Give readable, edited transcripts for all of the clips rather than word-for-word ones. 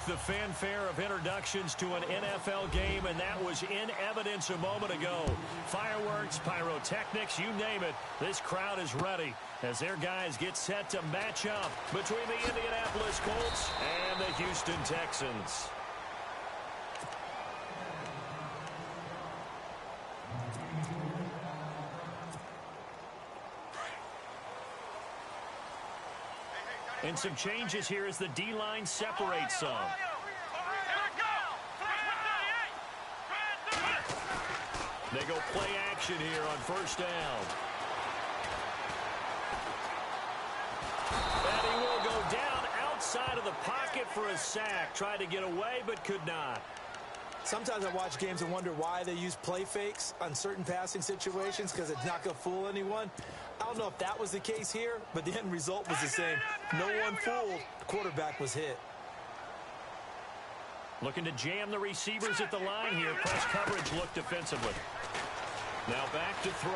like the fanfare of introductions to an NFL game, and that was in evidence a moment ago. Fireworks, pyrotechnics, you name it. This crowd is ready as their guys get set to match up between the Indianapolis Colts and the Houston Texans. And some changes here as the D-line separates some. They go play action here on first down. And he will go down outside of the pocket for a sack. Tried to get away, but could not. Sometimes I watch games and wonder why they use play fakes on certain passing situations, because it's not going to fool anyone. I don't know if that was the case here, but the end result was the same. No one fooled. The quarterback was hit. Looking to jam the receivers at the line here. Press coverage look defensively. Now back to throw.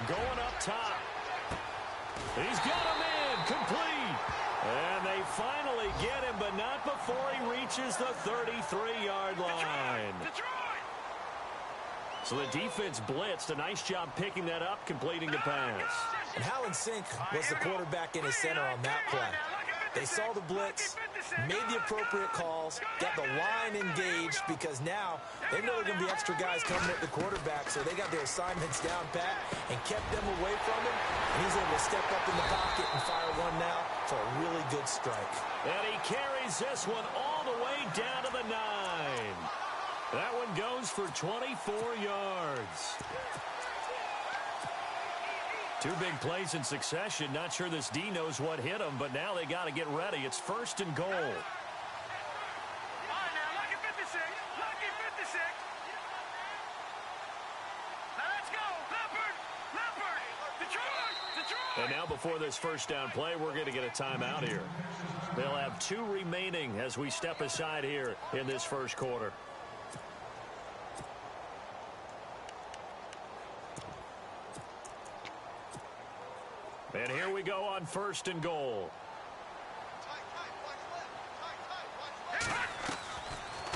Going up top. He's got him in. Complete. And they finally get him, but not before he reaches the 33-yard line. So the defense blitzed. A nice job picking that up, completing the pass. And how in sync was the quarterback in his center on that play? They saw the blitz, made the appropriate calls, got the line engaged, because now they know there are going to be extra guys coming at the quarterback, so they got their assignments down pat and kept them away from him. And he's able to step up in the pocket and fire one now for a really good strike. And he carries this one all the way down to the 9. That one goes for 24 yards. Two big plays in succession. Not sure this D knows what hit him, but now they got to get ready. It's first and goal. And now before this first down play, we're going to get a timeout here. They'll have 2 remaining as we step aside here in this first quarter. And here we go on first and goal.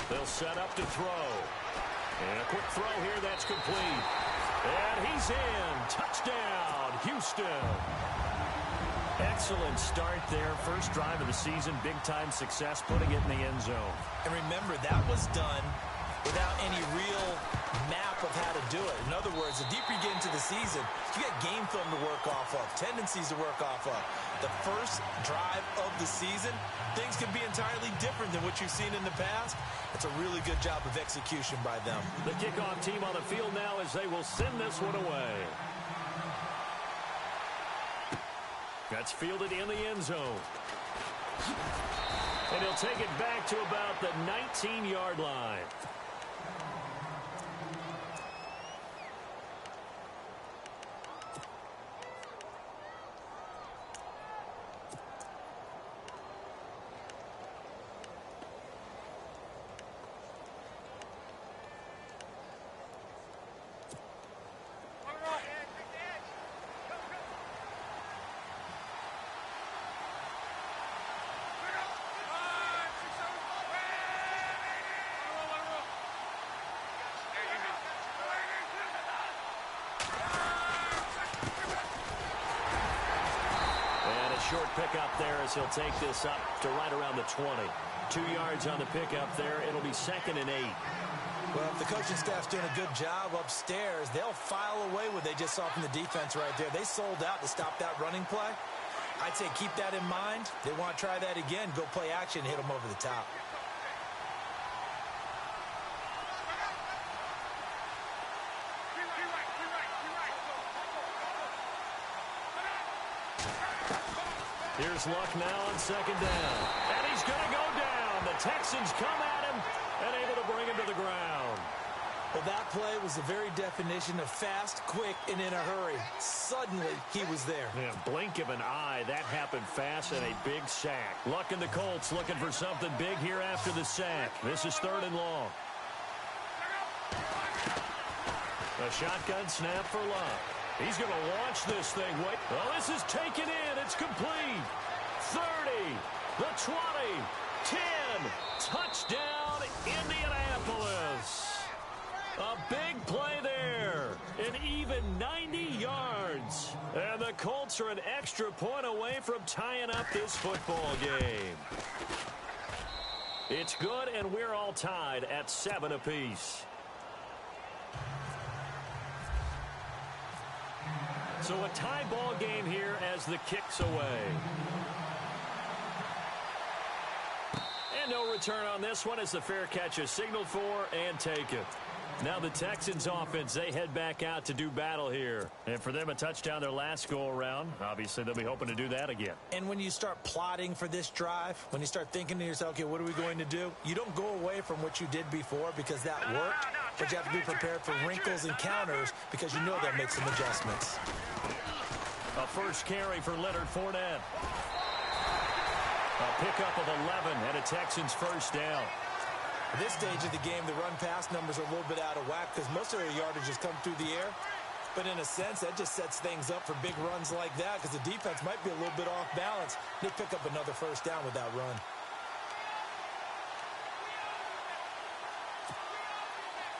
They'll set up to throw. And a quick throw here, that's complete. And he's in. Touchdown, Houston. Excellent start there. First drive of the season, big-time success, putting it in the end zone. And remember, that was done without any real map of how to do it. In other words, the deeper you get into the season, you got game film to work off of, tendencies to work off of. The first drive of the season, things can be entirely different than what you've seen in the past. It's a really good job of execution by them. The kickoff team on the field now as they will send this one away. That's fielded in the end zone. And he'll take it back to about the 19-yard line. Short pickup there as he'll take this up to right around the 20. 2 yards on the pickup there. It'll be 2nd and 8. Well, if the coaching staff's doing a good job upstairs, they'll file away what they just saw from the defense right there. They sold out to stop that running play. I'd say keep that in mind. They want to try that again, go play action, hit them over the top. Here's Luck now on 2nd down. And he's going to go down. The Texans come at him and able to bring him to the ground. Well, that play was the very definition of fast, quick, and in a hurry. Suddenly, he was there. Yeah, blink of an eye. That happened fast and a big sack. Luck and the Colts looking for something big here after the sack. This is 3rd and long. A shotgun snap for Luck. He's going to launch this thing. Wait. Well, this is taken in. It's complete. 30, the 20, 10. Colts are an extra point away from tying up this football game. It's good, and we're all tied at 7 apiece. So a tie ball game here as the kick's away. And no return on this one as the fair catch is signaled for and taken. Now the Texans offense, they head back out to do battle here. And for them, a touchdown their last go-around. Obviously, they'll be hoping to do that again. And when you start plotting for this drive, when you start thinking to yourself, okay, what are we going to do? You don't go away from what you did before because that worked, but you have to be prepared for wrinkles and counters because you know they'll make some adjustments. A first carry for Leonard Fournette. A pickup of 11 and a Texans first down. At this stage of the game, the run-pass numbers are a little bit out of whack because most of their yardage has come through the air. But in a sense, that just sets things up for big runs like that because the defense might be a little bit off balance. They pick up another first down with that run.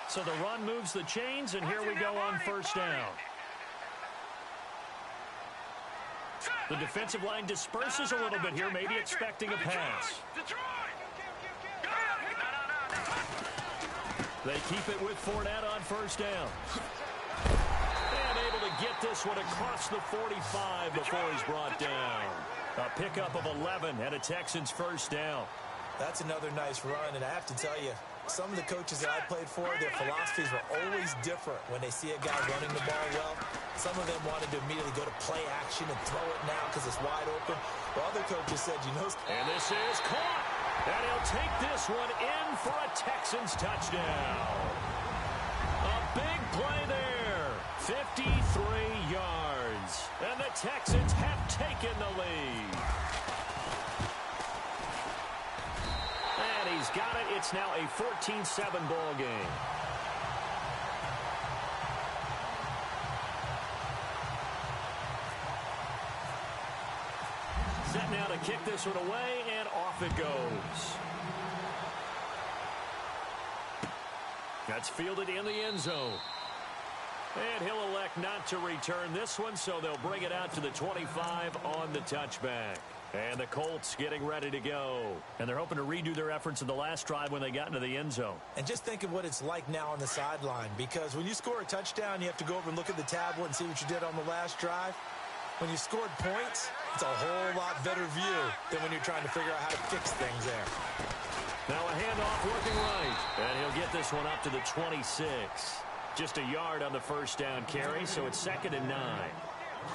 So the run moves the chains, and here we go on first down. The defensive line disperses a little bit here, maybe expecting a pass. They keep it with Fournette on first down. And able to get this one across the 45 before he's brought down. A pickup of 11 and a Texans first down. That's another nice run, and I have to tell you, some of the coaches that I played for, their philosophies were always different when they see a guy running the ball well. Some of them wanted to immediately go to play action and throw it now because it's wide open. While other coaches said, you know. And this is caught. And he'll take this one in for a Texans touchdown. A big play there. 53 yards. And the Texans have taken the lead. And he's got it. It's now a 14-7 ball game. Set now to kick this one away, and off it goes. That's fielded in the end zone. And he'll elect not to return this one, so they'll bring it out to the 25 on the touchback. And the Colts getting ready to go. And they're hoping to redo their efforts in the last drive when they got into the end zone. And just think of what it's like now on the sideline, because when you score a touchdown, you have to go over and look at the tablet and see what you did on the last drive. When you scored points, it's a whole lot better view than when you're trying to figure out how to fix things there. Now a handoff working right. And he'll get this one up to the 26. Just a yard on the first down carry, so it's 2nd and 9.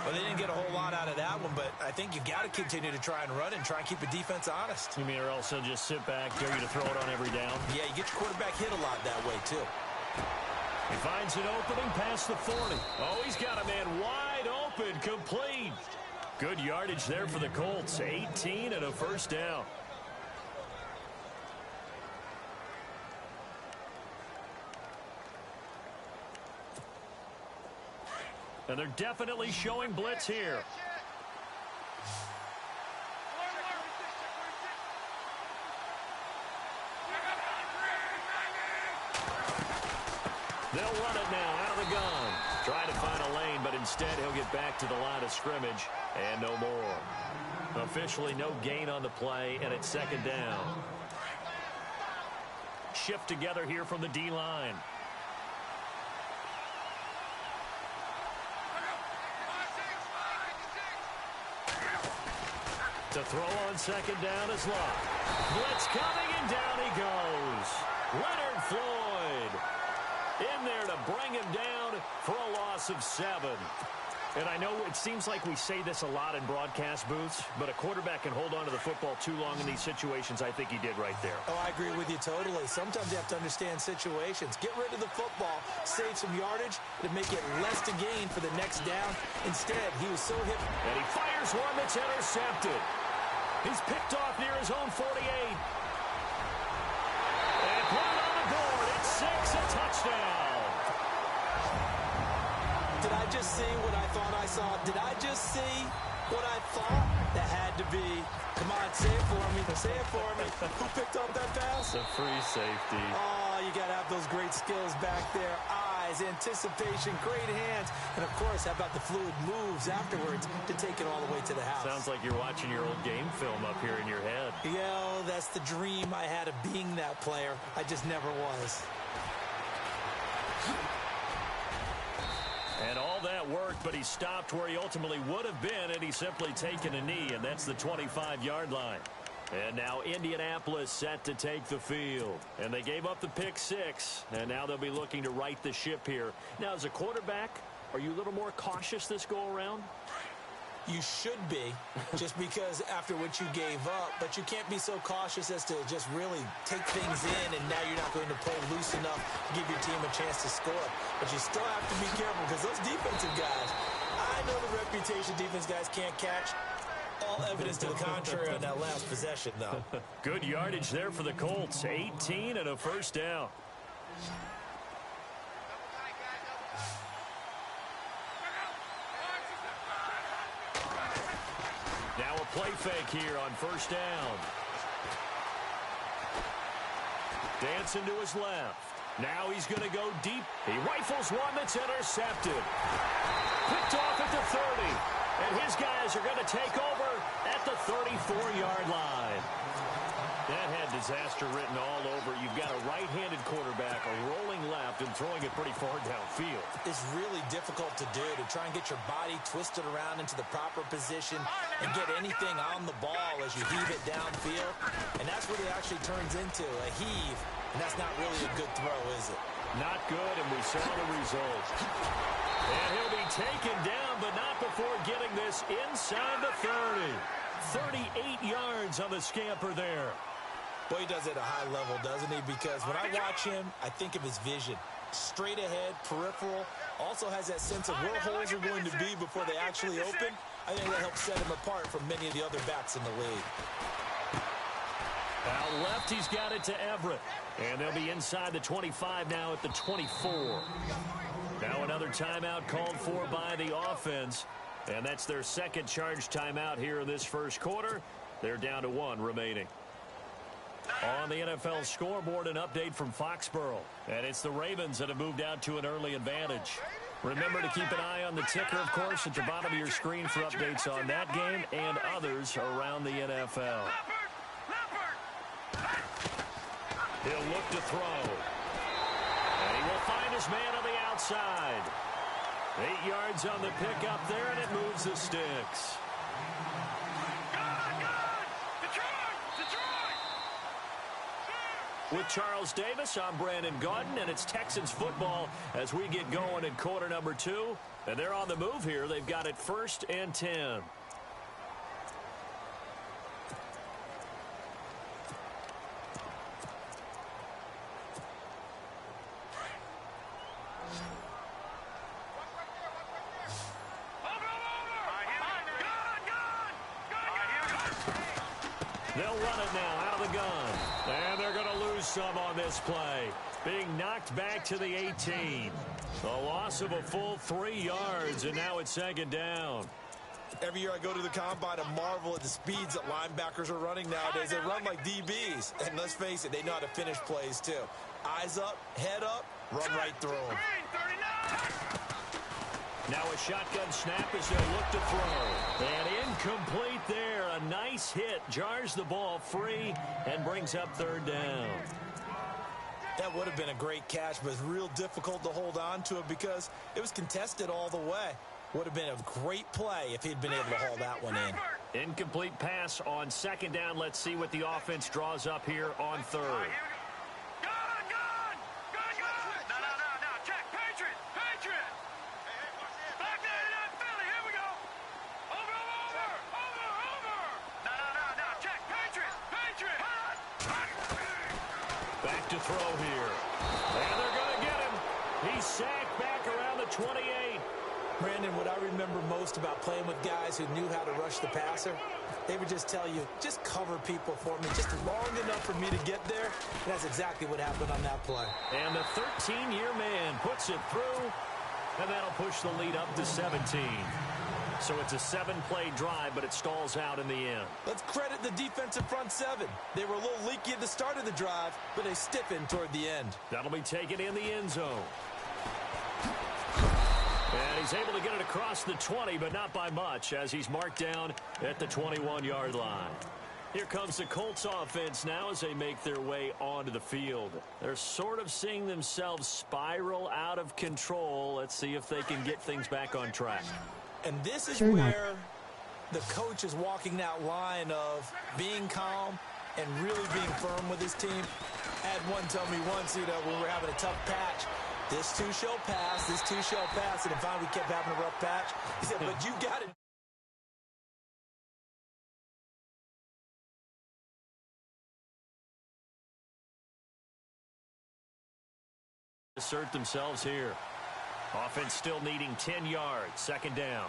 Well, they didn't get a whole lot out of that one, but I think you got to continue to try and run and try and keep the defense honest. You mean or else they'll just sit back, dare you to throw it on every down? Yeah, you get your quarterback hit a lot that way, too. He finds an opening past the 40. Oh, he's got a man wide open, complete. Good yardage there for the Colts. 18 and a first down. And they're definitely showing blitz here. They'll run it now out of the gun. Trying to find a lane, but instead he'll get back to the line of scrimmage. And no more. Officially no gain on the play, and it's 2nd down. Shift together here from the D-line. To throw on 2nd down is Locke. Blitz coming, and down he goes. Leonard Floyd in there to bring him down for a loss of 7. And I know it seems like we say this a lot in broadcast booths, but a quarterback can hold on to the football too long in these situations. I think he did right there. Oh, I agree with you totally. Sometimes you have to understand situations. Get rid of the football, save some yardage, to make it less to gain for the next down. Instead, he was so hit. And he fires one that's intercepted. He's picked off near his own 48. And put it on the board. It's 6, a touchdown. Did I just see what I thought I saw? Did I just see what I thought? That had to be. Come on, say it for me. Say it for me. Who picked up that pass? It's a free safety. Oh, you got to have those great skills back there. eyes, anticipation, great hands, and, of course, how about the fluid moves afterwards to take it all the way to the house. Sounds like you're watching your old game film up here in your head. Yeah, that's the dream I had of being that player. I just never was. And all that worked, but he stopped where he ultimately would have been, and he's simply taken a knee, and that's the 25-yard line. And now Indianapolis set to take the field. And they gave up the pick six, and now they'll be looking to right the ship here. Now, as a quarterback, are you a little more cautious this go-around? You should be, just because after what you gave up, but you can't be so cautious as to just really take things in, and now you're not going to play loose enough to give your team a chance to score. But you still have to be careful, because those defensive guys, I know the reputation defense guys can't catch. All evidence to the contrary on that last possession, though. Good yardage there for the Colts. 18 and a first down. Now a play fake here on first down. Dancing to his left. Now he's going to go deep. He rifles one that's intercepted. Picked off at the 30. And his guys are going to take over at the 34-yard line. That had disaster written all over. You've got a right-handed quarterback, a rolling left, and throwing it pretty far downfield. It's really difficult to do, to try and get your body twisted around into the proper position and get anything on the ball as you heave it downfield. And that's what it actually turns into, a heave. And that's not really a good throw, is it? Not good, and we saw the result. And he'll be taken down, but not before getting this inside the 30. 38 yards on the scamper there. Boy, he does it at a high level, doesn't he? Because when I watch him, I think of his vision. Straight ahead, peripheral. Also has that sense of where holes are going to be before they actually open. I think that helps set him apart from many of the other backs in the league. Out left, he's got it to Everett. And they'll be inside the 25 now at the 24. Now another timeout called for by the offense. And that's their second charge timeout here in this first quarter. They're down to one remaining. On the NFL scoreboard, an update from Foxborough. And it's the Ravens that have moved out to an early advantage. Remember to keep an eye on the ticker, of course, at the bottom of your screen for updates on that game and others around the NFL. He'll look to throw. And he will find his man on the outside. 8 yards on the pickup there, and it moves the sticks. With Charles Davis, I'm Brandon Gaudin, and it's Texans football as we get going in quarter number 2. And they're on the move here. They've got it 1st and 10. They'll run it now out of the gun. And they're going to lose some on this play. Being knocked back to the 18. A loss of a full 3 yards, and now it's 2nd down. Every year I go to the combine and marvel at the speeds that linebackers are running nowadays. They run like DBs. And let's face it, they know how to finish plays too. Eyes up, head up, run right through them. Now a shotgun snap as they'll look to throw. And incomplete there. A nice hit. Jars the ball free and brings up 3rd down. That would have been a great catch, but it's real difficult to hold on to it because it was contested all the way. Would have been a great play if he'd been able to haul that one in. Incomplete pass on 2nd down. Let's see what the offense draws up here on 3rd. Back to throw here. And they're going to get him. He's sacked back around the 28. Brandon, what I remember most about playing with guys who knew how to rush the passer, they would just tell you, just cover people for me, just long enough for me to get there. And that's exactly what happened on that play. And the 13-year man puts it through, and that'll push the lead up to 17. So it's a 7-play drive, but it stalls out in the end. Let's credit the defensive front 7. They were a little leaky at the start of the drive, but they stiffened toward the end. That'll be taken in the end zone. And he's able to get it across the 20, but not by much, as he's marked down at the 21-yard line. Here comes the Colts offense now as they make their way onto the field. They're sort of seeing themselves spiral out of control. Let's see if they can get things back on track. And this is where the coach is walking that line of being calm and really being firm with his team. I had one tell me once, when we were having a tough patch, this too shall pass, this too shall pass. And finally we kept having a rough patch. He said, but you got it. Assert themselves here. Offense still needing 10 yards. Second down.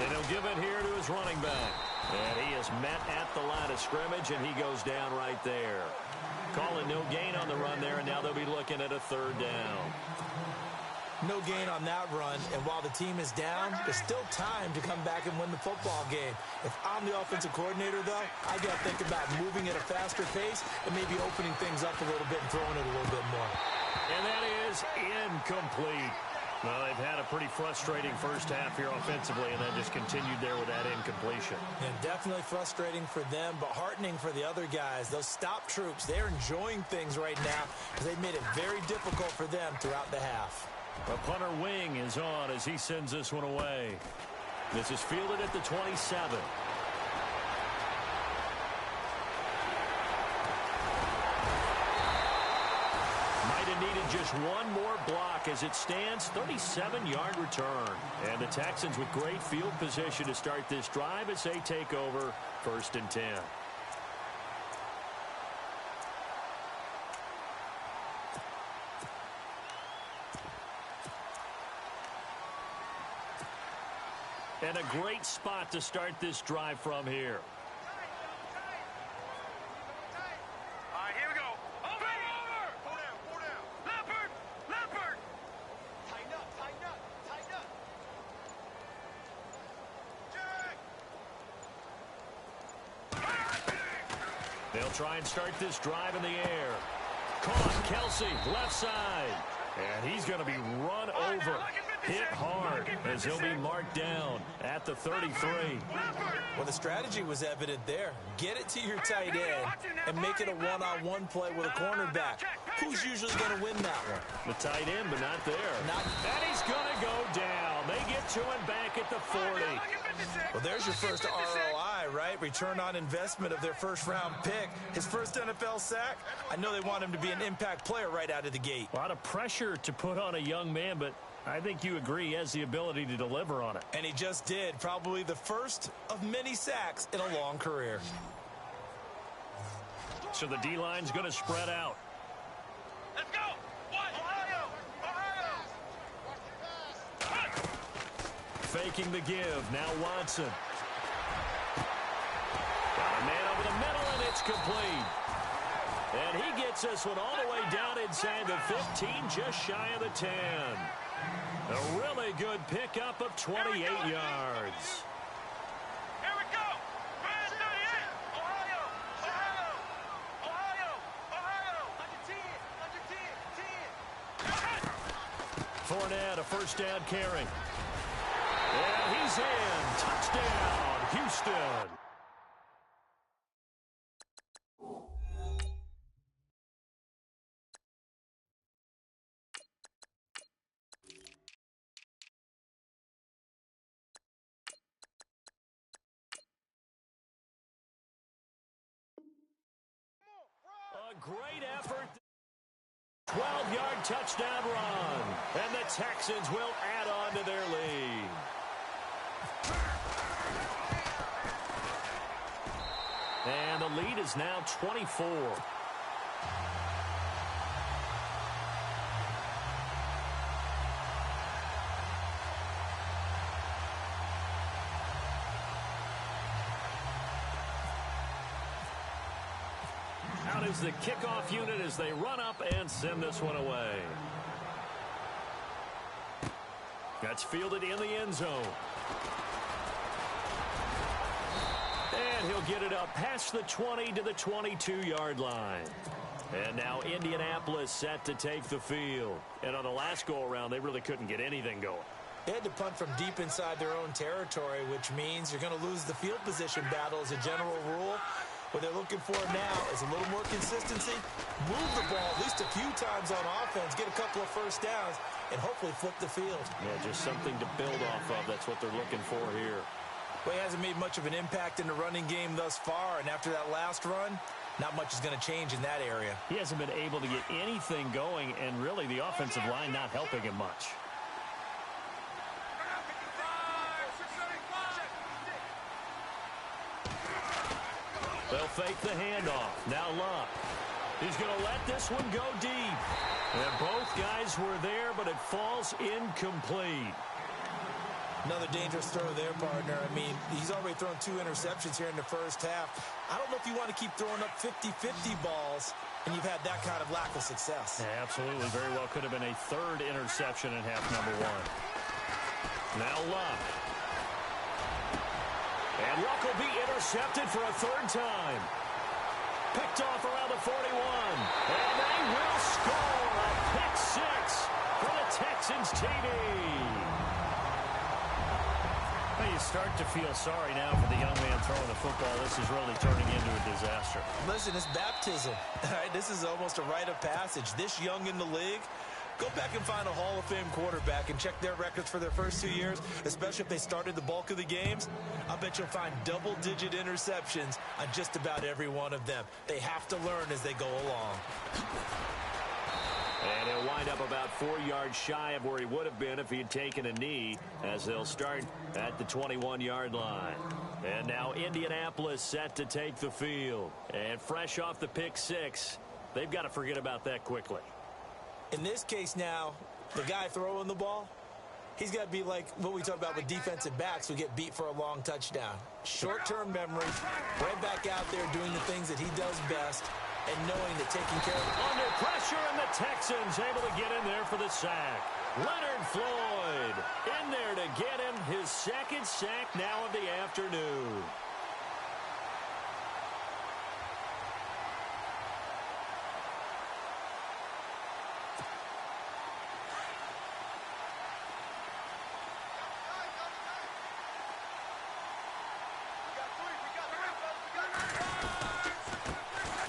And he'll give it here to his running back. And he is met at the line of scrimmage, and he goes down right there. Calling no gain on the run there, and now they'll be looking at a third down. No gain on that run, and while the team is down, there's still time to come back and win the football game. If I'm the offensive coordinator, though, I got to think about moving at a faster pace and maybe opening things up a little bit and throwing it a little bit more. And that is incomplete. Well, they've had a pretty frustrating first half here offensively, and then just continued there with that incompletion. And definitely frustrating for them, but heartening for the other guys. Those stop troops, they're enjoying things right now because they've made it very difficult for them throughout the half. The punter wing is on as he sends this one away. This is fielded at the 27. Might have needed just one more block as it stands. 37-yard return. And the Texans with great field position to start this drive as they take over 1st and 10. And a great spot to start this drive from here. All right, here we go. Over! Pull down. Leopard! Tighten up. Jack! They'll try and start this drive in the air. Caught, Kelsey, left side. And he's going to be run over. Hit hard as he'll be marked down at the 33. Well, the strategy was evident there. Get it to your tight end and make it a one-on-one play with a cornerback. Who's usually going to win that one? The tight end, but not there. And he's going to go down. They get to him back at the 40. Well, there's your first ROI, right? Return on investment of their first-round pick. His first NFL sack. I know they want him to be an impact player right out of the gate. A lot of pressure to put on a young man, but I think you agree he has the ability to deliver on it. And he just did. Probably the first of many sacks in a long career. So the D-line's going to spread out. Let's go! Ohio! Faking the give. Now Watson. Got a man over the middle, and it's complete. And he gets this one all the way down inside the 15, just shy of the 10. A really good pickup of 28 yards. Here we go! First 38! Ohio! Under 10! Fournette, a first down carry. And he's in. Touchdown, Houston. A great effort. 12-yard touchdown run. And the Texans will add on to their lead. And the lead is now 24. Out is the kickoff unit as they run up and send this one away. That's fielded in the end zone. And he'll get it up past the 20 to the 22-yard line. And now Indianapolis set to take the field. And on the last go-around, they really couldn't get anything going. They had to punt from deep inside their own territory, which means you're going to lose the field position battle as a general rule. What they're looking for now is a little more consistency, move the ball at least a few times on offense, get a couple of first downs, and hopefully flip the field. Yeah, just something to build off of. That's what they're looking for here. Well, he hasn't made much of an impact in the running game thus far, and after that last run, not much is going to change in that area. He hasn't been able to get anything going, and really the offensive line not helping him much. They'll fake the handoff. Now Luck. He's going to let this one go deep. And both guys were there, but it falls incomplete. Another dangerous throw there, partner. I mean, he's already thrown 2 interceptions here in the first half. I don't know if you want to keep throwing up 50-50 balls, and you've had that kind of lack of success. Yeah, absolutely. Very well could have been a 3rd interception in half number 1. Now Luck. And Luck will be intercepted for a 3rd time. Picked off around the 41. And they will score a pick 6 for the Texans TD. Well, you start to feel sorry now for the young man throwing the football. This is really turning into a disaster. Listen, it's baptism. All right, this is almost a rite of passage. This young in the league, go back and find a Hall of Fame quarterback and check their records for their first 2 years, especially if they started the bulk of the games. I bet you'll find double-digit interceptions on just about every one of them. They have to learn as they go along. And he'll wind up about 4 yards shy of where he would have been if he had taken a knee, as they'll start at the 21-yard line. And now Indianapolis set to take the field. And fresh off the pick 6, they've got to forget about that quickly. In this case now, the guy throwing the ball, he's got to be like what we talk about with defensive backs who get beat for a long touchdown. Short-term memory, right back out there doing the things that he does best, and knowing that taking care of... Under pressure, and the Texans able to get in there for the sack. Leonard Floyd in there to get him his 2nd sack now of the afternoon.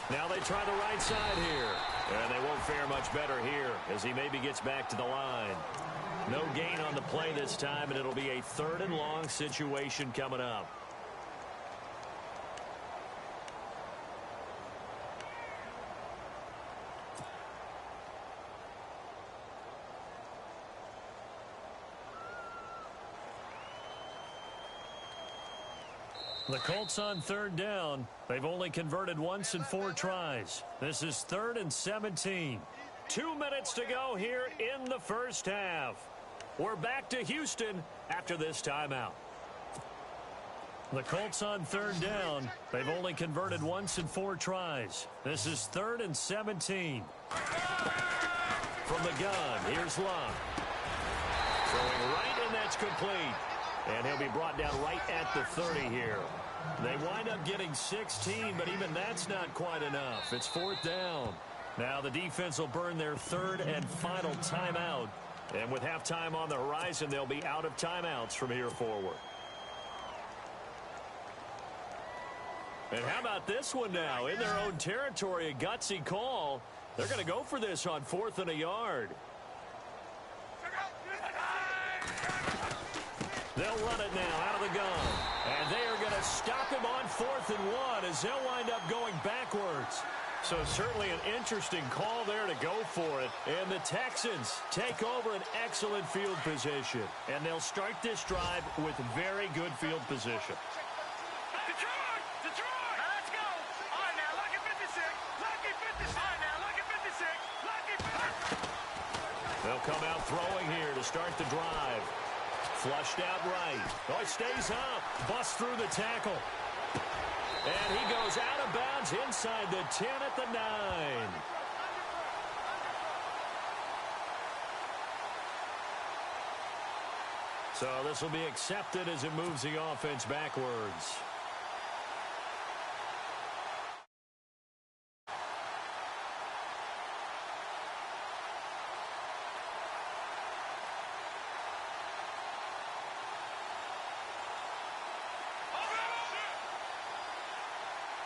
Now they try the right side here. And they won't fare much better here as he maybe gets back to the line. No gain on the play this time, and it'll be a 3rd and long situation coming up. The Colts on 3rd down. They've only converted once in 4 tries. This is 3rd and 17. 2 minutes to go here in the first half. We're back to Houston after this timeout. The Colts on 3rd down. They've only converted once in 4 tries. This is 3rd and 17. From the gun, here's Luck. Throwing right, and that's complete. And he'll be brought down right at the 30 here. They wind up getting 16, but even that's not quite enough. It's 4th down. Now the defense will burn their 3rd and final timeout. And with halftime on the horizon, they'll be out of timeouts from here forward. And how about this one now? In their own territory, a gutsy call. They're going to go for this on 4th and a yard. They'll run it now out of the gun. And they are going to stop him on 4th and 1 as they'll wind up going backwards. So certainly an interesting call there to go for it. And the Texans take over an excellent field position. And they'll start this drive with very good field position. Detroit! Detroit! Now let's go! All right, now, Lucky 56. Lucky 56. All right, now, Lucky 56. Lucky 56. They'll come out throwing here to start the drive. Flushed out right. Oh, he stays up. Busts through the tackle. And he goes out of bounds inside the 10 at the 9. So this will be accepted as it moves the offense backwards.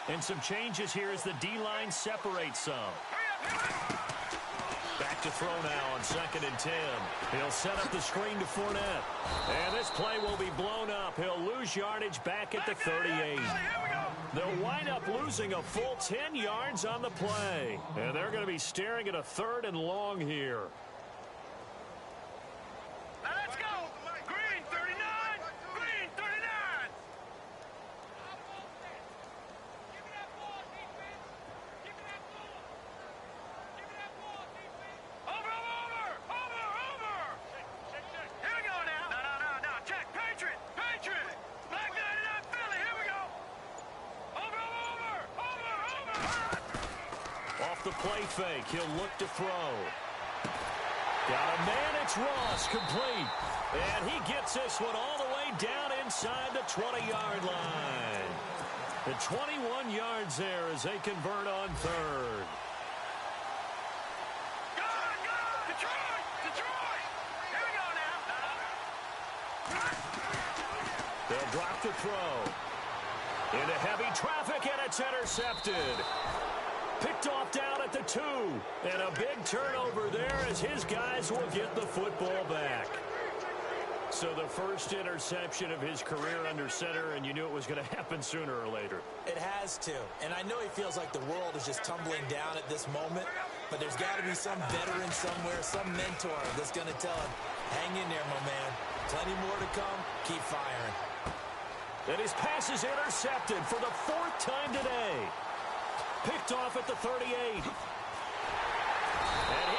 And some changes here as the D-line separates some. Back to throw now on 2nd and 10. He'll set up the screen to Fournette. And this play will be blown up. He'll lose yardage back at the 38. They'll wind up losing a full 10 yards on the play. And they're going to be staring at a 3rd and long here. Let's go. Green 39. Green 39. Give me that ball, defense. Give me that ball. Give me that ball, defense. Over. Check. Here we go now. No. Check. Patriot. Black 99 Philly. Here we go. Over. Off the play fake, he'll look to throw. Got a man, it's Ross, complete. And he gets this one all the way down inside the 20-yard line. The 21 yards there as they convert on 3rd. Go! Detroit! Here we go now. They'll drop the throw. Into heavy traffic, and it's intercepted. Picked off down at the 2. And a big turnover there as his guys will get the football back. So the first interception of his career under center, and you knew it was going to happen sooner or later. It has to. And I know he feels like the world is just tumbling down at this moment, but there's got to be some veteran somewhere, some mentor that's going to tell him, hang in there, my man. Plenty more to come. Keep firing. And his pass is intercepted for the 4th time today. Picked off at the 38. And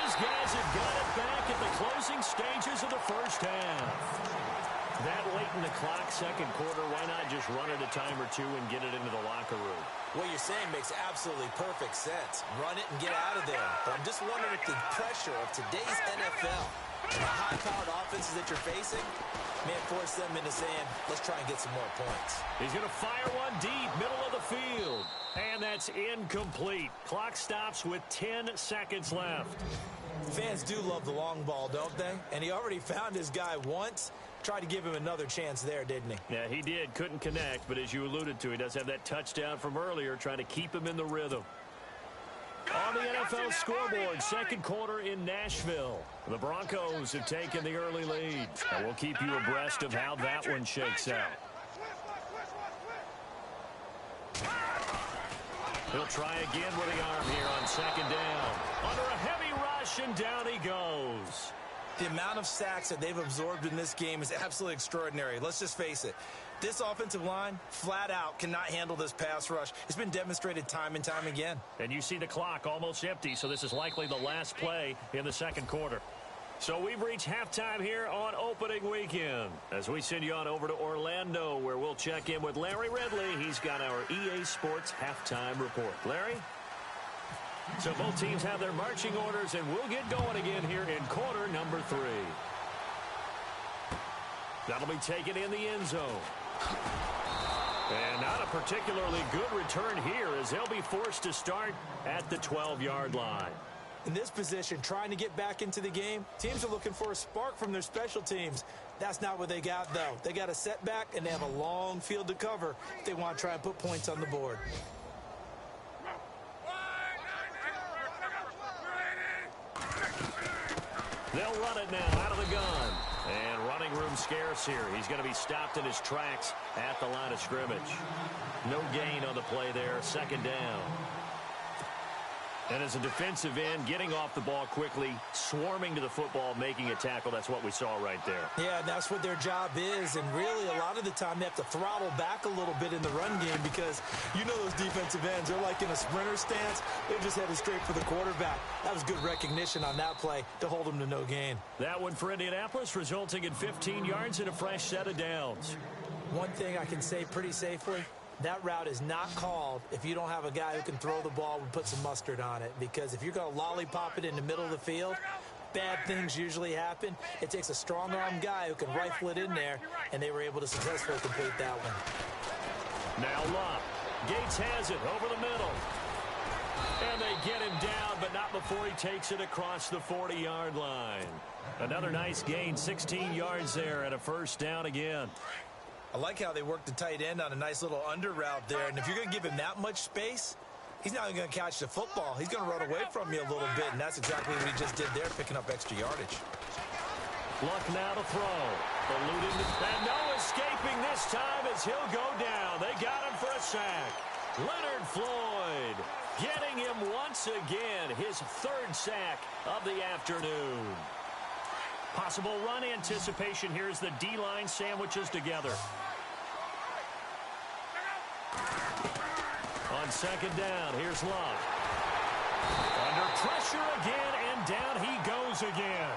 his guys have got it back at the closing stages of the first half. That late in the clock, 2nd quarter, why not just run it a time or two and get it into the locker room? What you're saying makes absolutely perfect sense. Run it and get out of there. But I'm just wondering if the pressure of today's NFL, the high-powered offenses that you're facing, may force them into saying, let's try and get some more points. He's going to fire one deep, middle of the field. And that's incomplete. Clock stops with 10 seconds left. Fans do love the long ball, don't they? And he already found his guy once. Tried to give him another chance there, didn't he? Yeah, he did. Couldn't connect, but as you alluded to, he does have that touchdown from earlier, trying to keep him in the rhythm. On the NFL scoreboard, 2nd quarter in Nashville. The Broncos have taken the early lead. And we'll keep you abreast of how that one shakes out. He'll try again with the arm here on 2nd down. Under a heavy rush, and down he goes. The amount of sacks that they've absorbed in this game is absolutely extraordinary. Let's just face it. This offensive line, flat out, cannot handle this pass rush. It's been demonstrated time and time again. And you see the clock almost empty, so this is likely the last play in the 2nd quarter. So we've reached halftime here on opening weekend as we send you on over to Orlando, where we'll check in with Larry Ridley. He's got our EA Sports halftime report. Larry? So both teams have their marching orders, and we'll get going again here in quarter number 3. That'll be taken in the end zone. And not a particularly good return here as they'll be forced to start at the 12-yard line. In this position, trying to get back into the game, teams are looking for a spark from their special teams. That's not what they got, though. They got a setback, and they have a long field to cover if they want to try and put points on the board. They'll run it now out of the gun. And running room scarce here. He's going to be stopped in his tracks at the line of scrimmage. No gain on the play there. 2nd down. And as a defensive end, getting off the ball quickly, swarming to the football, making a tackle, that's what we saw right there. Yeah, that's what their job is. And really, a lot of the time, they have to throttle back a little bit in the run game because you know those defensive ends, they're like in a sprinter stance. They're just headed straight for the quarterback. That was good recognition on that play to hold them to no gain. That one for Indianapolis, resulting in 15 yards and a fresh set of downs. One thing I can say pretty safely, that route is not called if you don't have a guy who can throw the ball and put some mustard on it. Because if you're going to lollipop it in the middle of the field, bad things usually happen. It takes a strong-arm guy who can rifle it in there, and they were able to successfully complete that one. Now Luck. Gates has it over the middle. And they get him down, but not before he takes it across the 40-yard line. Another nice gain, 16 yards there, and a first down again. I like how they work the tight end on a nice little under route there. And if you're going to give him that much space, he's not going to catch the football. He's going to run away from you a little bit, and that's exactly what he just did there, picking up extra yardage. Luck now to throw. Eluding and no escaping this time as he'll go down. They got him for a sack. Leonard Floyd getting him once again, his third sack of the afternoon. Possible run anticipation here as the D-line sandwiches together. On second down, here's Luck. Under pressure again, and down he goes again.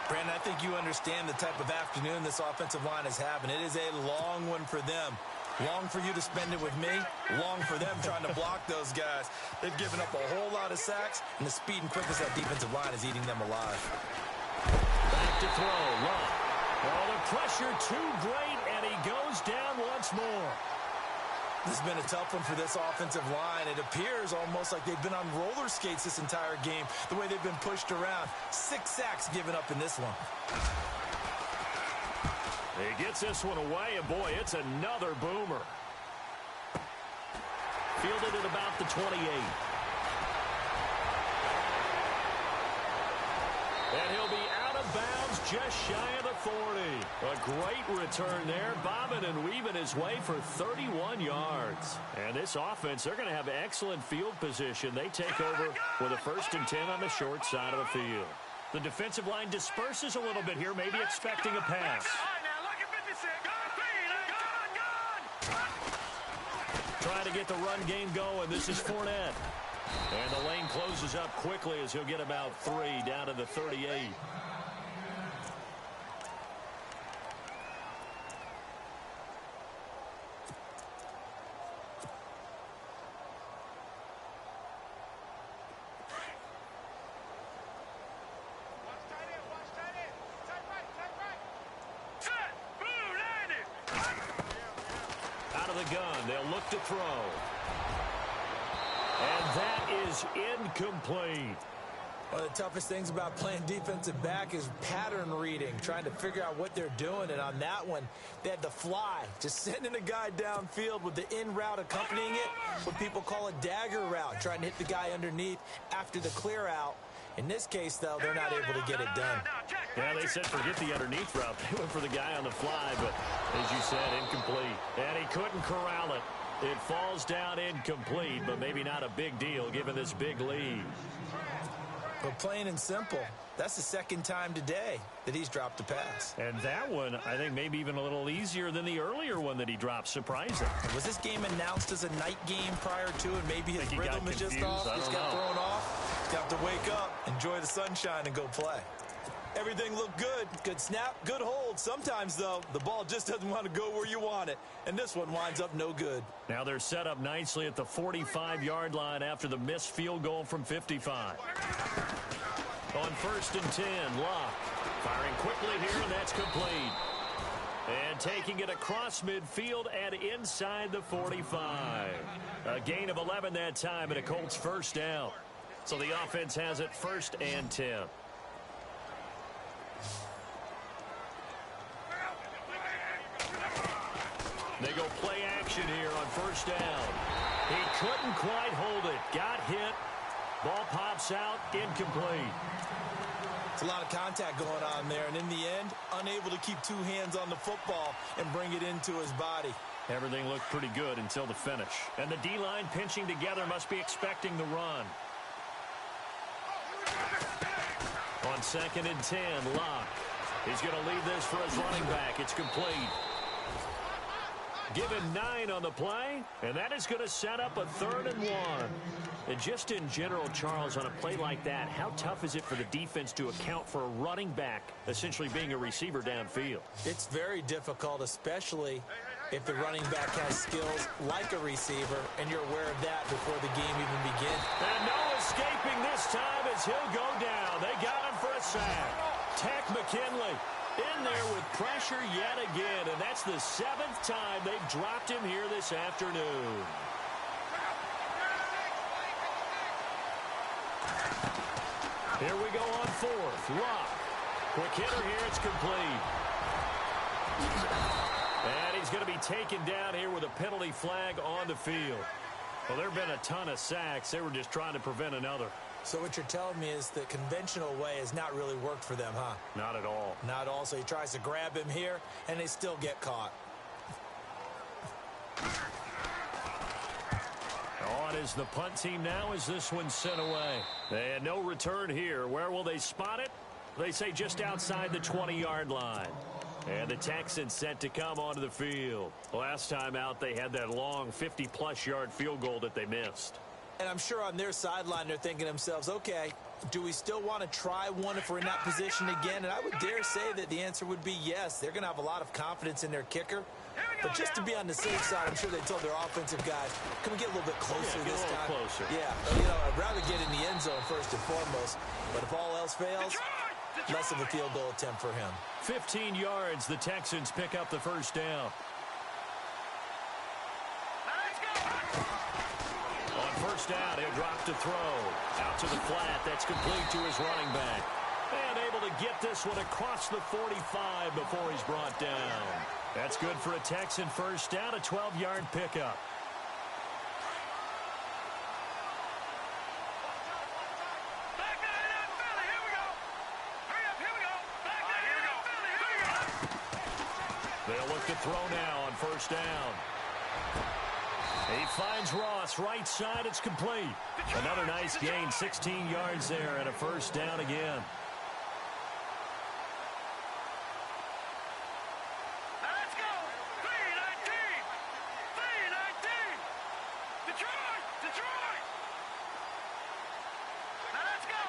Brandon, I think you understand the type of afternoon this offensive line is having. It is a long one for them. Long for you to spend it with me. Long for them trying to block those guys. They've given up a whole lot of sacks, and the speed and quickness of that defensive line is eating them alive. Back to throw. Luck. Oh, the pressure too great, and he goes down once more. This has been a tough one for this offensive line. It appears almost like they've been on roller skates this entire game, the way they've been pushed around. 6 sacks given up in this one. He gets this one away, and boy, it's another boomer. Fielded at about the 28. And he'll be out of bounds just shy of the 40. A great return there, bobbing and weaving his way for 31 yards. And this offense, they're going to have excellent field position. They take over with a 1st and 10 on the short side of the field. The defensive line disperses a little bit here, maybe expecting a pass. Trying to get the run game going. This is Fournette. And the lane closes up quickly as he'll get about 3 down to the 38. Out of the gun, they'll look to throw. And that is incomplete. One of the toughest things about playing defensive back is pattern reading, trying to figure out what they're doing. And on that one, they had the fly, just sending a guy downfield with the in route accompanying it, what people call a dagger route, trying to hit the guy underneath after the clear out. In this case, though, they're not able to get it done. Yeah, they said forget the underneath route. They went for the guy on the fly, but as you said, incomplete. And he couldn't corral it. It falls down incomplete, but maybe not a big deal given this big lead. But plain and simple, that's the 2nd time today that he's dropped a pass. And that one, I think, maybe even a little easier than the earlier one that he dropped. Surprising. Was this game announced as a night game prior to, and maybe his rhythm is just off? Just got thrown off. He's got to wake up, enjoy the sunshine, and go play. Everything looked good. Good snap, good hold. Sometimes, though, the ball just doesn't want to go where you want it. And this one winds up no good. Now they're set up nicely at the 45-yard line after the missed field goal from 55. On 1st and 10, Luck. Firing quickly here, and that's complete. And taking it across midfield and inside the 45. A gain of 11 that time, and a Colts 1st down. So the offense has it 1st and 10. They go play action here on 1st down. He couldn't quite hold it. Got hit. Ball pops out. Incomplete. It's a lot of contact going on there, and in the end, unable to keep 2 hands on the football and bring it into his body. Everything looked pretty good until the finish. And the D-line pinching together must be expecting the run. On 2nd and 10, Luck. He's going to leave this for his running back. It's complete. Given 9 on the play, and that is going to set up a 3rd and 1. And just in general, Charles, on a play like that, how tough is it for the defense to account for a running back essentially being a receiver downfield? It's very difficult, especially if the running back has skills like a receiver, and you're aware of that before the game even begins. And no escaping this time as he'll go down. They got him for a sack. Tech McKinley in there with pressure yet again, and that's the 7th time they've dropped him here this afternoon. Here we go on 4th. Luck. Quick hitter here. It's complete. And he's going to be taken down here with a penalty flag on the field. Well, there have been a ton of sacks. They were just trying to prevent another. So what you're telling me is the conventional way has not really worked for them, huh? Not at all. Not at all. So he tries to grab him here, and they still get caught. On is the punt team now as this one's sent away. They had no return here. Where will they spot it? They say just outside the 20-yard line. And the Texans set to come onto the field. Last time out, they had that long 50-plus yard field goal that they missed. And I'm sure on their sideline, they're thinking to themselves, okay, do we still want to try one if we're in that position again? And I would dare say that the answer would be yes. They're going to have a lot of confidence in their kicker. But just to be on the safe side, I'm sure they told their offensive guys, can we get a little bit closer this time? Closer. Yeah, you know, I'd rather get in the end zone first and foremost. But if all else fails, less of a field goal attempt for him. 15 yards, the Texans pick up the first down. On first down, he'll drop to throw. Out to the flat, that's complete to his running back. And able to get this one across the 45 before he's brought down. That's good for a Texan first down, a 12-yard pickup. They'll look to throw now on first down. He finds Ross, right side, it's complete. Another nice gain, 16 yards there and a first down again. Let's go! 3-19! 3-19! Detroit! Detroit! Now let's go!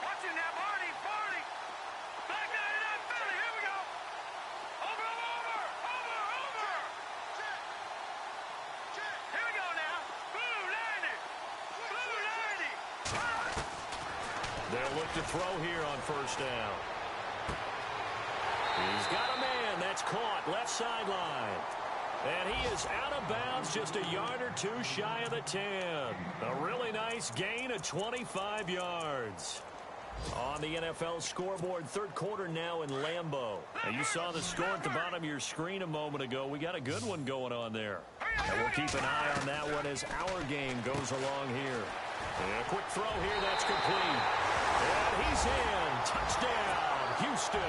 Watch him now, Barney! Barney! Back 99 Philly, here we go! Over! Here we go now! Blue 90! Blue 90! They'll look to throw here on first down. He's got a man. That's caught. Left sideline. And he is out of bounds just a yard or two shy of the 10. A really nice gain of 25 yards. On the NFL scoreboard, third quarter now in Lambeau. Now you saw the score at the bottom of your screen a moment ago. We got a good one going on there. And we'll keep an eye on that one as our game goes along here. And a quick throw here, that's complete. And he's in. Touchdown, Houston.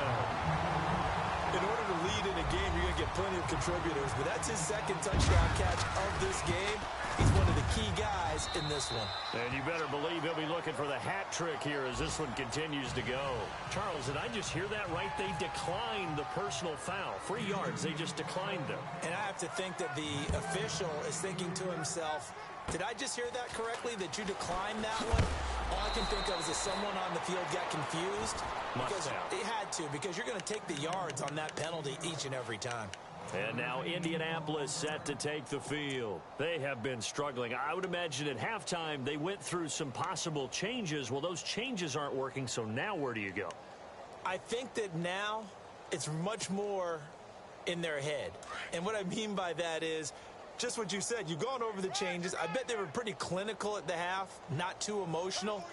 In order to lead in a game, you're going to get plenty of contributors, but that's his second touchdown catch of this game. He's one of the key guys in this one. And you better believe he'll be looking for the hat trick here as this one continues to go. Charles, did I just hear that right? They declined the personal foul. 3 yards, they just declined them. And I have to think that the official is thinking to himself, did I just hear that correctly, that you declined that one? All I can think of is that someone on the field got confused. Must have. It had to, because you're going to take the yards on that penalty each and every time. And now Indianapolis set to take the field. They have been struggling. I would imagine at halftime they went through some possible changes. Well, those changes aren't working, so now where do you go? I think that now it's much more in their head. And what I mean by that is just what you said. You've gone over the changes. I bet they were pretty clinical at the half, not too emotional.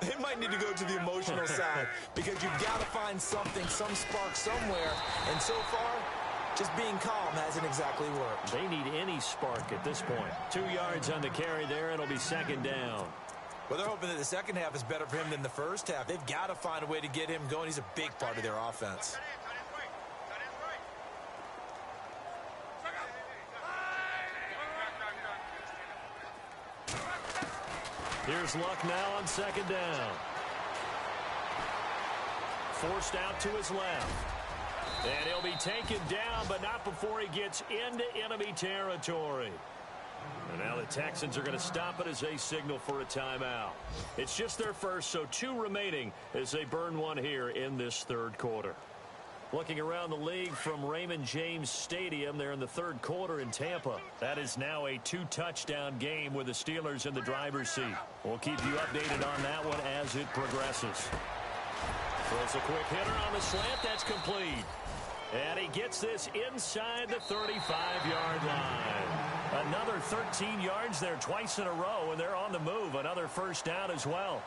They might need to go to the emotional side because you've got to find something, some spark somewhere. And so far, just being calm hasn't exactly worked. They need any spark at this point. 2 yards on the carry there, and it'll be second down. Well, they're hoping that the second half is better for him than the first half. They've got to find a way to get him going. He's a big part of their offense. Here's Luck now on second down. Forced out to his left. And he'll be taken down, but not before he gets into enemy territory. And now the Texans are going to stop it as they signal for a timeout. It's just their first, so 2 remaining as they burn one here in this third quarter. Looking around the league from Raymond James Stadium, they're in the third quarter in Tampa. That is now a 2-touchdown game with the Steelers in the driver's seat. We'll keep you updated on that one as it progresses. Throws a quick hitter on the slant. That's complete. And he gets this inside the 35-yard line. Another 13 yards there twice in a row, and they're on the move. Another first down as well.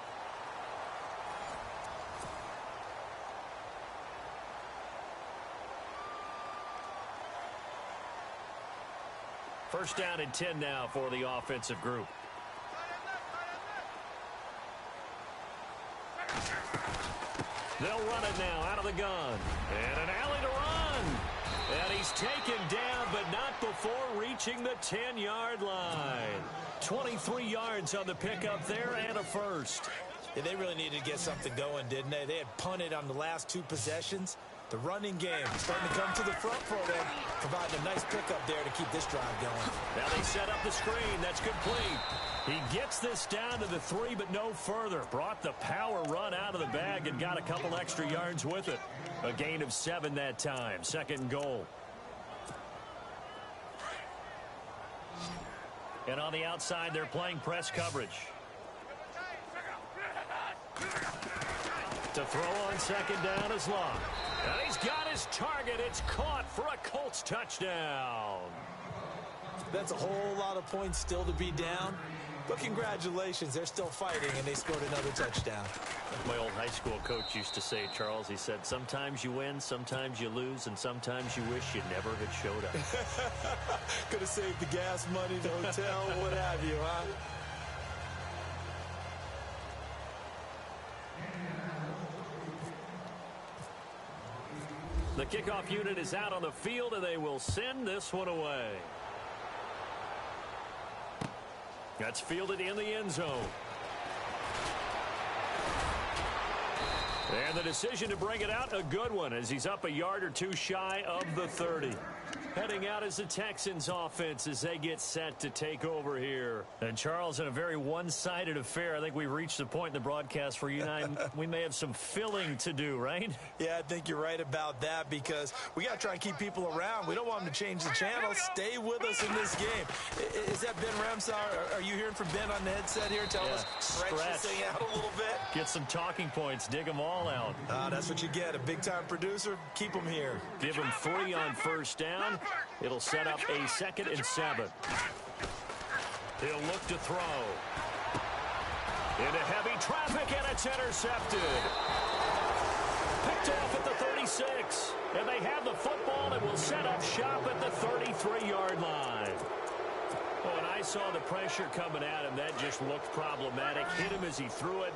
First down and 10 now for the offensive group. They'll run it now out of the gun. And an alley to run. And he's taken down, but not before reaching the 10-yard line. 23 yards on the pickup there and a first. Yeah, they really needed to get something going, didn't they? They had punted on the last 2 possessions. The running game starting to come to the front for them, providing a nice pickup there to keep this drive going. Now they set up the screen. That's complete. He gets this down to the 3, but no further. Brought the power run out of the bag and got a couple extra yards with it. A gain of 7 that time. Second and goal. And on the outside, they're playing press coverage. To throw on second down is Locke. And he's got his target. It's caught for a Colts touchdown. That's a whole lot of points still to be down. But congratulations, they're still fighting, and they scored another touchdown. My old high school coach used to say, Charles, he said, sometimes you win, sometimes you lose, and sometimes you wish you never had showed up. Could have saved the gas money, the hotel, what have you, huh? The kickoff unit is out on the field, and they will send this one away. That's fielded in the end zone. And the decision to bring it out, a good one, as he's up a yard or 2 shy of the 30. Heading out is the Texans offense as they get set to take over here. And Charles, in a very one-sided affair, I think we've reached the point in the broadcast where you and I, we may have some filling to do, right? Yeah, I think you're right about that because we got to try and keep people around. We don't want them to change the channel. Stay with us in this game. Is that Ben Ramsar? Are you hearing from Ben on the headset here? Tell us, stretch this thing out a little bit. Get some talking points. Dig them all out. That's what you get. A big-time producer. Keep them here. Give him 3 on first down. It'll set up a 2nd and 7. He'll look to throw. Into heavy traffic, and it's intercepted. Picked off at the 36. And they have the football and will set up shop at the 33-yard line. Oh, and I saw the pressure coming at him. That just looked problematic. Hit him as he threw it.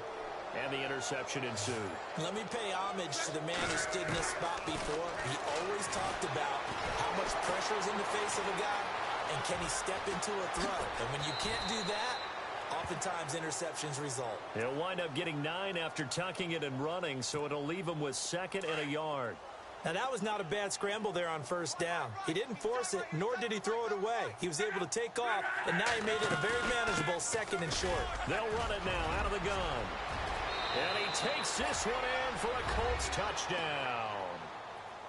And the interception ensued. Let me pay homage to the man who stood in this spot before. He always talked about how much pressure is in the face of a guy, and can he step into a throw. And when you can't do that, oftentimes interceptions result. He'll wind up getting 9 after tucking it and running, so it'll leave him with 2nd and a yard. Now, that was not a bad scramble there on first down. He didn't force it, nor did he throw it away. He was able to take off, and now he made it a very manageable 2nd and short. They'll run it now out of the gun. And he takes this one in for a Colts touchdown.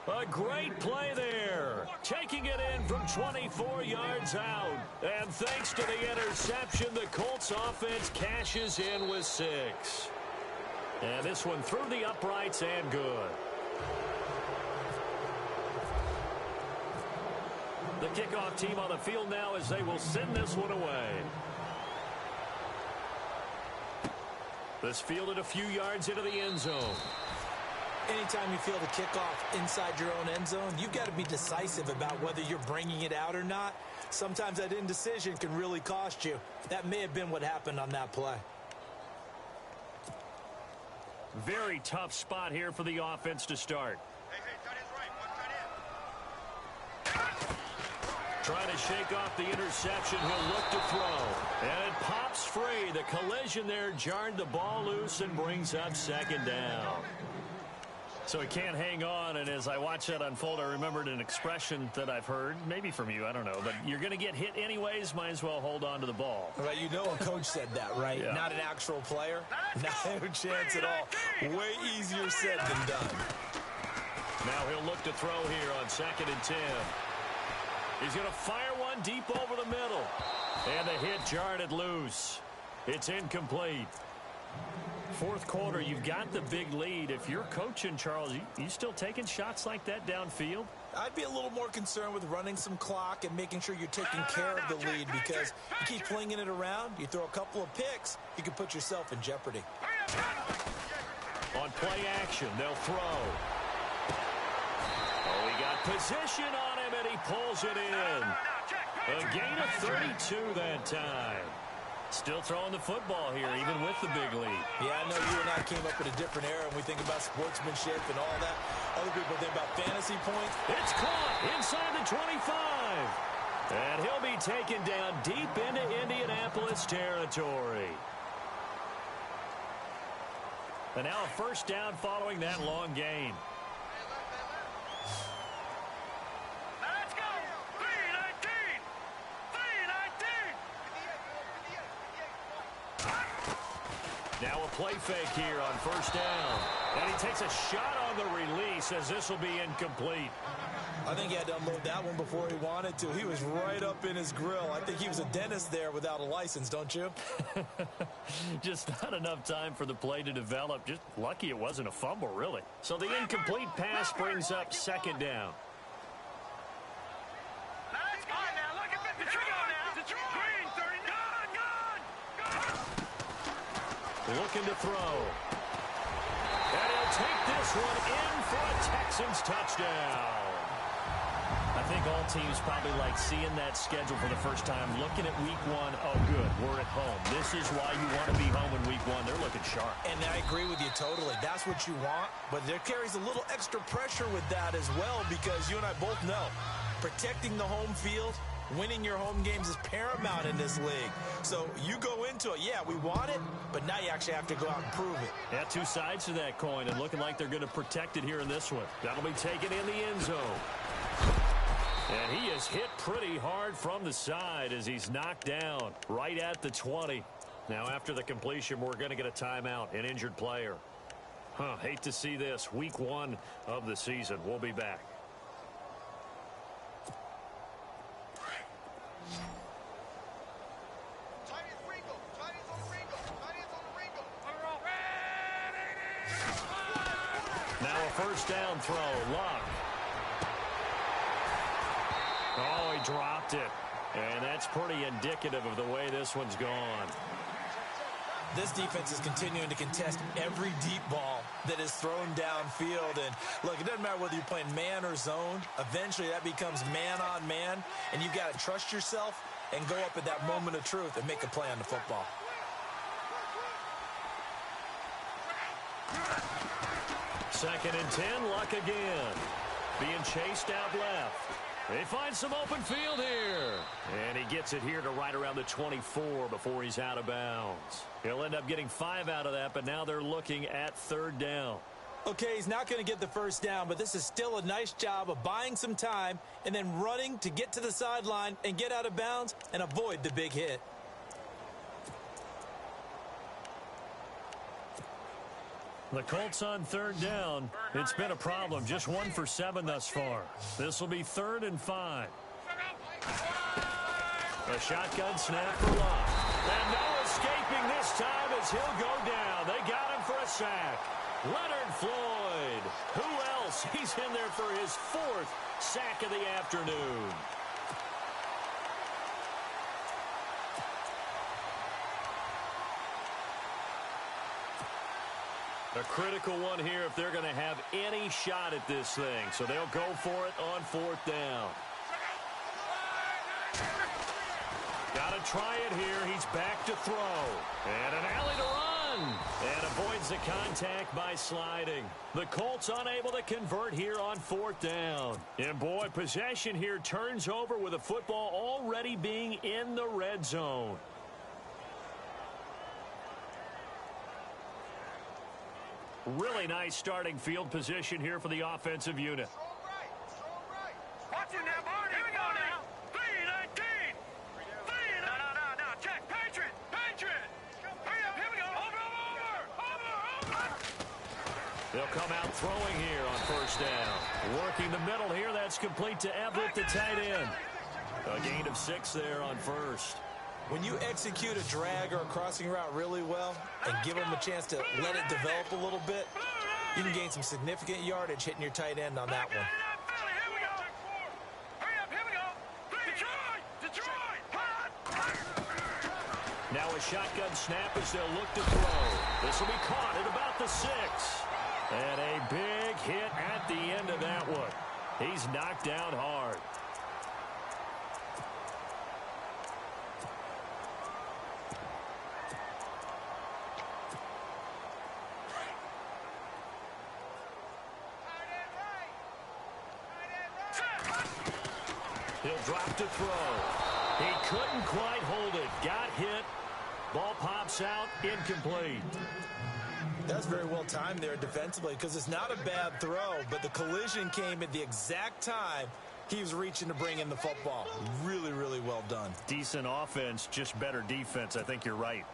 A great play there. Taking it in from 24 yards out. And thanks to the interception, the Colts offense cashes in with 6. And this one through the uprights and good. The kickoff team on the field now as they will send this one away. This fielded a few yards into the end zone. Anytime you field a kickoff inside your own end zone, you've got to be decisive about whether you're bringing it out or not. Sometimes that indecision can really cost you. That may have been what happened on that play. Very tough spot here for the offense to start. Trying to shake off the interception. He'll look to throw. And it pops free. The collision there jarred the ball loose and brings up 2nd down. So he can't hang on. And as I watch that unfold, I remembered an expression that I've heard, maybe from you, I don't know. But you're going to get hit anyways, might as well hold on to the ball. Well, you know a coach said that, right? Yeah. Not an actual player. No chance at all. Way easier said than done. Now he'll look to throw here on 2nd and 10. He's going to fire one deep over the middle. And the hit jarred it loose. It's incomplete. 4th quarter, you've got the big lead. If you're coaching, Charles, you still taking shots like that downfield? I'd be a little more concerned with running some clock and making sure you're taking care of the lead because you keep flinging it around, you throw a couple of picks, you can put yourself in jeopardy. On play action, they'll throw. Oh, he got position on him, and he pulls it in. A gain of 32 that time. Still throwing the football here, even with the big lead. Yeah, I know you and I came up in a different era, and we think about sportsmanship and all that. Other people think about fantasy points. It's caught inside the 25. And he'll be taken down deep into Indianapolis territory. And now a first down following that long gain. Let's go. 319. 319. Now a play fake here on first down. And he takes a shot on the release as this will be incomplete. I think he had to unload that one before he wanted to. He was right up in his grill. I think he was a dentist there without a license, don't you? Just not enough time for the play to develop. Just lucky it wasn't a fumble, really. So the incomplete pass brings up second down. Let's go. Now look at the Detroit now. Detroit. Green 30. Gone. Looking to throw. And he'll take this one in for a Texans touchdown. I think all teams probably like seeing that schedule for the first time, looking at week one. Oh, good, we're at home. This is why you want to be home in week one. They're looking sharp. And I agree with you totally. That's what you want, but there carries a little extra pressure with that as well, because you and I both know protecting the home field, winning your home games is paramount in this league. So you go into it, yeah, we want it, but now you actually have to go out and prove it. Yeah, two sides to that coin, and looking like they're going to protect it here in this one. That'll be taken in the end zone. And he is hit pretty hard from the side as he's knocked down right at the 20. Now, after the completion, we're going to get a timeout, an injured player. Hate to see this. Week one of the season. We'll be back. Now a first down throw. Luck. Oh, he dropped it. And that's pretty indicative of the way this one's gone. This defense is continuing to contest every deep ball that is thrown downfield. And, look, it doesn't matter whether you're playing man or zone. Eventually, that becomes man-on-man, and you've got to trust yourself and go up at that moment of truth and make a play on the football. Second and 10, Luck again. Being chased out left. They find some open field here. And he gets it here to right around the 24 before he's out of bounds. He'll end up getting 5 out of that, but now they're looking at third down. Okay, he's not going to get the first down, but this is still a nice job of buying some time and then running to get to the sideline and get out of bounds and avoid the big hit. The Colts on third down. It's been a problem. Just 1 for 7 thus far. This will be 3rd and 5. A shotgun snap for Luck. And no escaping this time as he'll go down. They got him for a sack. Leonard Floyd. Who else? He's in there for his 4th sack of the afternoon. A critical one here if they're going to have any shot at this thing. So they'll go for it on 4th down. Got to try it here. He's back to throw. And an alley to run. And avoids the contact by sliding. The Colts unable to convert here on 4th down. And boy, possession here turns over with the football already being in the red zone. Really nice starting field position here for the offensive unit. Watch it now, Barney. Here we go now. 319. No. Check. Patriot. Hurry up. Here we go. Over. They'll come out throwing here on first down. Working the middle here. That's complete to Everett, the tight end. A gain of 6 there on first. When you execute a drag or a crossing route really well and give them a chance to let it develop a little bit, you can gain some significant yardage hitting your tight end on that one. Here we go. Hurry up. Here we go. Detroit. Now a shotgun snap as they'll look to throw. This will be caught at about the 6. And a big hit at the end of that one. He's knocked down hard. He'll drop to throw. He couldn't quite hold it. Got hit. Ball pops out. Incomplete. That's very well timed there defensively because it's not a bad throw, but the collision came at the exact time he was reaching to bring in the football. Really, really well done. Decent offense, just better defense. I think you're right.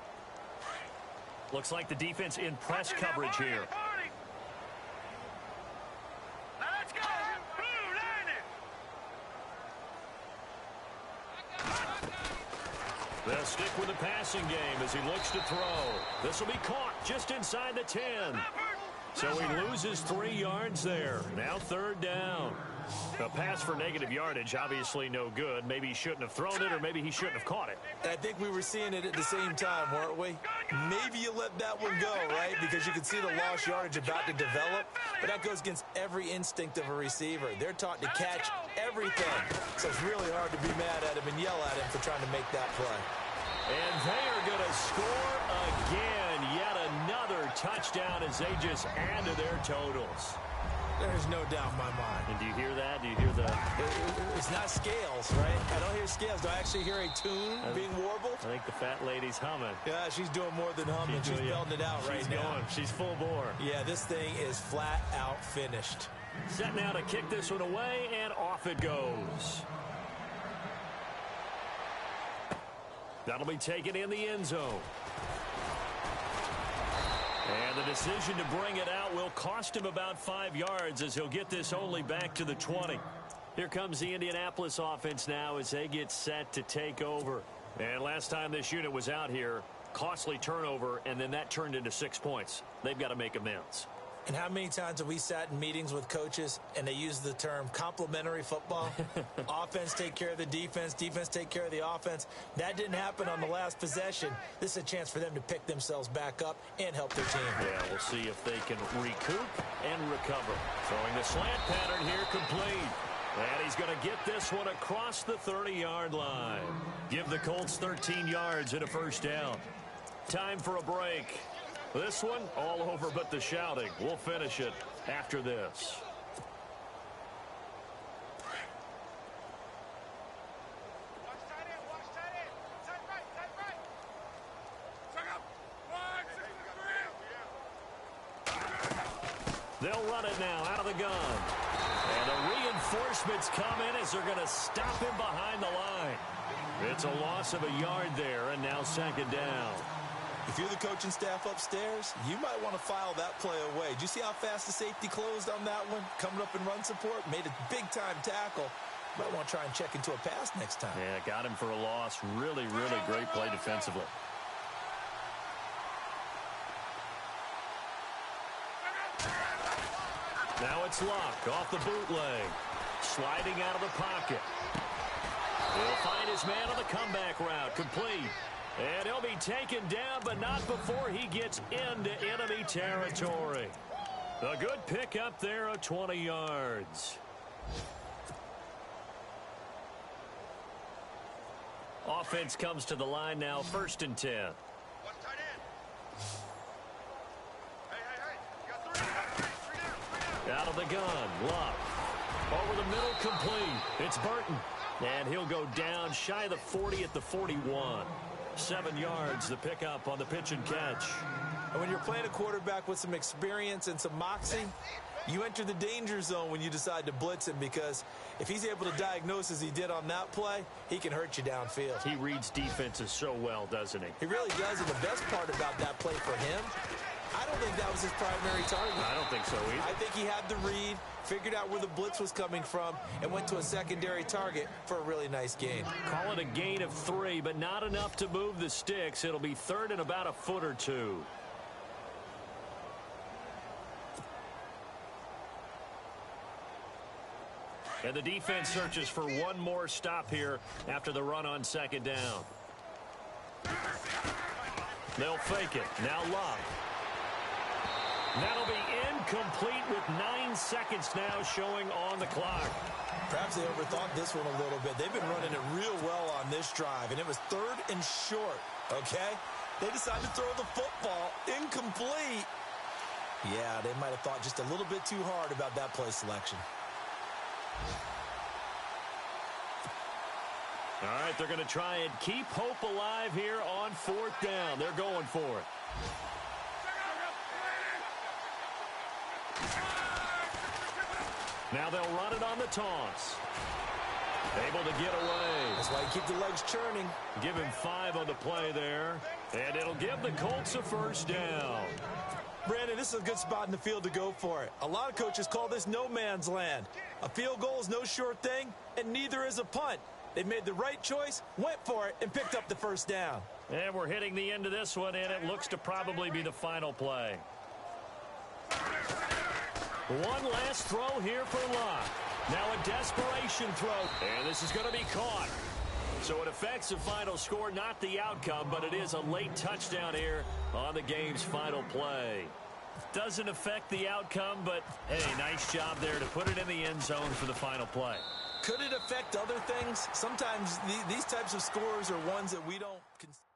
Looks like the defense in press coverage here. Let's go. They'll stick with the passing game as he looks to throw. This will be caught just inside the 10. So he loses 3 yards there. Now 3rd down. A pass for negative yardage, obviously no good. Maybe he shouldn't have thrown it, or maybe he shouldn't have caught it. And I think we were seeing it at the same time, weren't we? Maybe you let that one go, right? Because you can see the lost yardage about to develop. But that goes against every instinct of a receiver. They're taught to catch everything. So it's really hard to be mad at him and yell at him for trying to make that play. And they are going to score again. Yet another touchdown as they just add to their totals. There's no doubt in my mind. And do you hear that? Do you hear the... It's not scales, right? I don't hear scales. Do I actually hear a tune being warbled? I think the fat lady's humming. Yeah, she's doing more than humming. She's belting it out right now. She's full bore. Yeah, this thing is flat out finished. Set now to kick this one away, and off it goes. That'll be taken in the end zone. And the decision to bring it out will cost him about 5 yards as he'll get this only back to the 20. Here comes the Indianapolis offense now as they get set to take over. And last time this unit was out here, costly turnover, and then that turned into 6 points. They've got to make amends. And how many times have we sat in meetings with coaches and they use the term complementary football? Offense take care of the defense, defense take care of the offense. That didn't happen on the last possession. This is a chance for them to pick themselves back up and help their team. Yeah, we'll see if they can recoup and recover. Throwing the slant pattern here complete. And he's going to get this one across the 30-yard line. Give the Colts 13 yards and a first down. Time for a break. This one, all over but the shouting. We'll finish it after this. They'll run it now out of the gun. And the reinforcements come in as they're going to stop him behind the line. It's a loss of a yard there, and now 2nd down. If you're the coaching staff upstairs, you might want to file that play away. Did you see how fast the safety closed on that one? Coming up in run support, made a big-time tackle. Might want to try and check into a pass next time. Yeah, got him for a loss. Really, really great play defensively. Now it's Luck off the bootleg. Sliding out of the pocket. He'll find his man on the comeback route. Complete. And he'll be taken down, but not before he gets into enemy territory. A good pickup there of 20 yards. Offense comes to the line now, 1st and 10. Out of the gun, Luck. Over the middle, complete. It's Burton. And he'll go down shy of the 40 at the 41. 7 yards, the pickup on the pitch and catch. And when you're playing a quarterback with some experience and some moxie, you enter the danger zone when you decide to blitz him, because if he's able to diagnose as he did on that play, he can hurt you downfield. He reads defenses so well, doesn't he? He really does, and the best part about that play for him, I don't think that was his primary target. I don't think so either. I think he had the read, figured out where the blitz was coming from, and went to a secondary target for a really nice gain. Call it a gain of 3, but not enough to move the sticks. It'll be 3rd and about a foot or 2. And the defense searches for one more stop here after the run on 2nd down. They'll fake it. Now Luck. That'll be incomplete with 9 seconds now showing on the clock. Perhaps they overthought this one a little bit. They've been running it real well on this drive, and it was 3rd and short, okay? They decided to throw the football incomplete. Yeah, they might have thought just a little bit too hard about that play selection. All right, they're going to try and keep hope alive here on 4th down. They're going for it. Now they'll run it on the taunts. Able to get away. That's why you keep the legs churning. Give him 5 on the play there. And it'll give the Colts a 1st down. Brandon, this is a good spot in the field to go for it. A lot of coaches call this no man's land. A field goal is no sure thing, and neither is a punt. They made the right choice, went for it, and picked up the 1st down. And we're hitting the end of this one, and it looks to probably be the final play. One last throw here for Locke. Now a desperation throw, and this is going to be caught. So it affects the final score, not the outcome, but it is a late touchdown here on the game's final play. Doesn't affect the outcome, but, hey, nice job there to put it in the end zone for the final play. Could it affect other things? Sometimes these types of scores are ones that we don't consider.